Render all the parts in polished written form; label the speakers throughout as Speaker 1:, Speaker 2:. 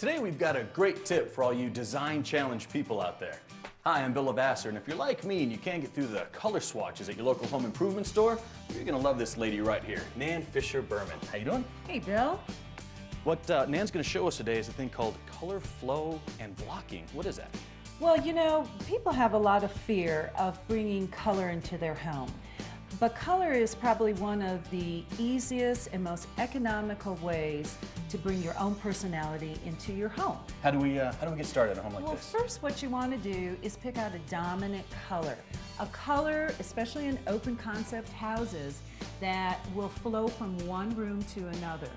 Speaker 1: Today we've got a great tip for all you design challenged people out there. Hi, I'm Bill LeVasseur, and if you're like me and you can't get through the color swatches at your local home improvement store, you're gonna love this lady right here, Nan Fisher-Berman. How you doing?
Speaker 2: Hey, Bill.
Speaker 1: What Nan's gonna show us today is a thing called color flow and blocking. What is that?
Speaker 2: Well, you know, people have a lot of fear of bringing color into their home. But color is probably one of the easiest and most economical ways to bring your own personality into your home.
Speaker 1: How do we get started in a home like
Speaker 2: Well,
Speaker 1: this?
Speaker 2: first what you want to do is pick out a dominant color. A color, especially in open concept houses, that will flow from one room to another.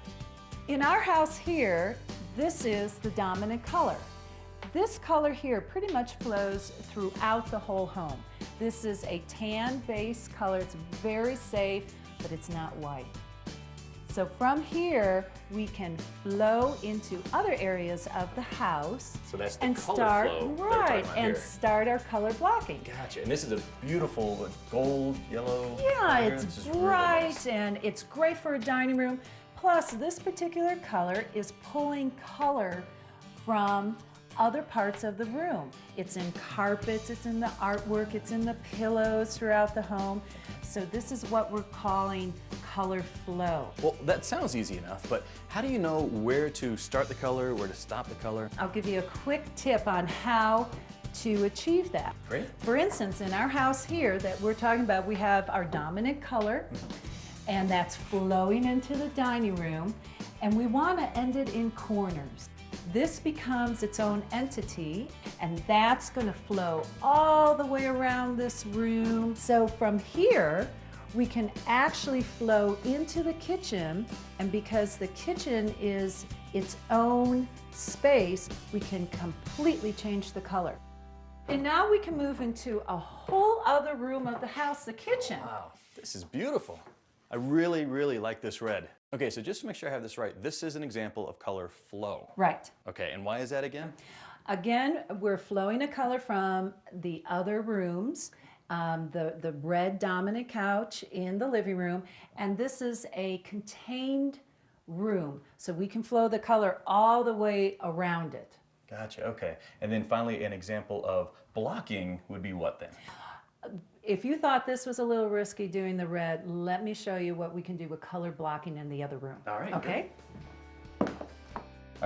Speaker 2: In our house here, this is the dominant color. This color here pretty much flows throughout the whole home. This is a tan-based color. It's very safe, but it's not white. So from here, we can flow into other areas of the house.
Speaker 1: So that's the
Speaker 2: and
Speaker 1: color
Speaker 2: start,
Speaker 1: flow that we're
Speaker 2: right,
Speaker 1: talking about
Speaker 2: and
Speaker 1: here.
Speaker 2: start our color blocking.
Speaker 1: Gotcha, and this is a beautiful gold, yellow
Speaker 2: Yeah,
Speaker 1: color.
Speaker 2: it's
Speaker 1: This is really
Speaker 2: bright
Speaker 1: nice.
Speaker 2: and it's great for a dining room. Plus, this particular color is pulling color from other parts of the room. It's in carpets, it's in the artwork, it's in the pillows throughout the home. So this is what we're calling color flow.
Speaker 1: Well, that sounds easy enough, but how do you know where to start the color, where to stop the color?
Speaker 2: I'll give you a quick tip on how to achieve that.
Speaker 1: Great.
Speaker 2: For instance, in our house here that we're talking about, we have our dominant color, and that's flowing into the dining room, and we want to end it in corners. This becomes its own entity, and that's going to flow all the way around this room. So from here, we can actually flow into the kitchen, and because the kitchen is its own space, we can completely change the color. And now we can move into a whole other room of the house, the kitchen.
Speaker 1: Wow, this is beautiful. I really, really like this red. Okay, so just to make sure I have this right, this is an example of color flow.
Speaker 2: Right.
Speaker 1: Okay, and why is that again?
Speaker 2: Again, we're flowing a color from the other rooms, the red dominant couch in the living room, and this is a contained room, so we can flow the color all the way around it.
Speaker 1: Gotcha, okay. And then finally, an example of blocking would be what then?
Speaker 2: If you thought this was a little risky doing the red, let me show you what we can do with color blocking in the other room.
Speaker 1: All right,
Speaker 2: okay?
Speaker 1: All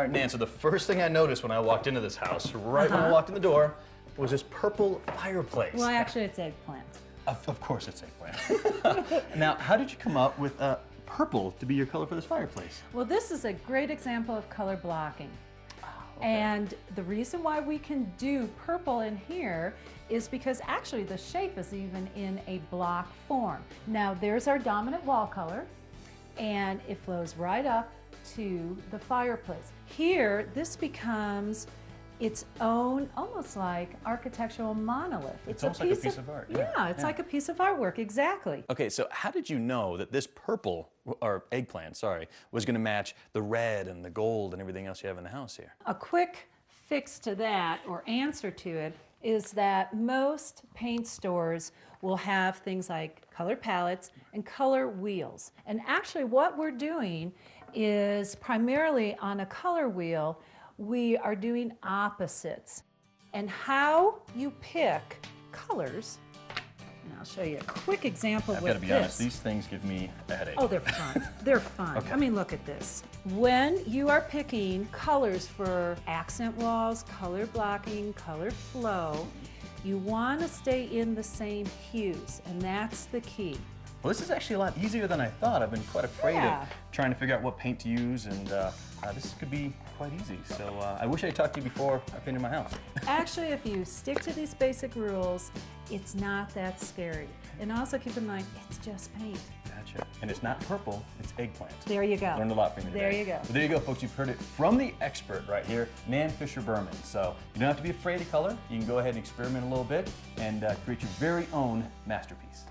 Speaker 1: right, Nan, so the first thing I noticed when I walked into this house, right when I walked in the door, was this purple fireplace.
Speaker 2: Well, actually, it's eggplant.
Speaker 1: Of course it's eggplant. Now, how did you come up with purple to be your color for this fireplace?
Speaker 2: Well, this is a great example of color blocking.
Speaker 1: Okay.
Speaker 2: And the reason why we can do purple in here is because actually the shape is even in a block form. Now there's our dominant wall color, and it flows right up to the fireplace. Here, this becomes its own, almost like architectural monolith.
Speaker 1: It's almost like a piece of art.
Speaker 2: Yeah, it's like a piece of artwork, exactly.
Speaker 1: Okay, so how did you know that this purple, or eggplant, sorry, was gonna match the red and the gold and everything else you have in the house here?
Speaker 2: A quick fix to that, or answer to it, is that most paint stores will have things like color palettes and color wheels. And actually what we're doing is primarily on a color wheel, we are doing opposites. And how you pick colors, and I'll show you a quick example with this.
Speaker 1: I've got to be honest, these things give me a headache.
Speaker 2: Oh, they're fun. They're fun.
Speaker 1: Okay.
Speaker 2: I mean, look at this. When you are picking colors for accent walls, color blocking, color flow, you want to stay in the same hues, and that's the key.
Speaker 1: Well, this is actually a lot easier than I thought. I've been quite afraid
Speaker 2: Yeah.
Speaker 1: of trying to figure out what paint to use, and this could be quite easy. So I wish I talked to you before I painted my house.
Speaker 2: Actually, if you stick to these basic rules, it's not that scary. And also keep in mind, it's just paint.
Speaker 1: Gotcha. And it's not purple, it's eggplant.
Speaker 2: There you go.
Speaker 1: Learned a lot from you today.
Speaker 2: There you go.
Speaker 1: Well, there you go, folks. You've heard it from the expert right here, Nan Fisher-Berman. So you don't have to be afraid of color. You can go ahead and experiment a little bit and create your very own masterpiece.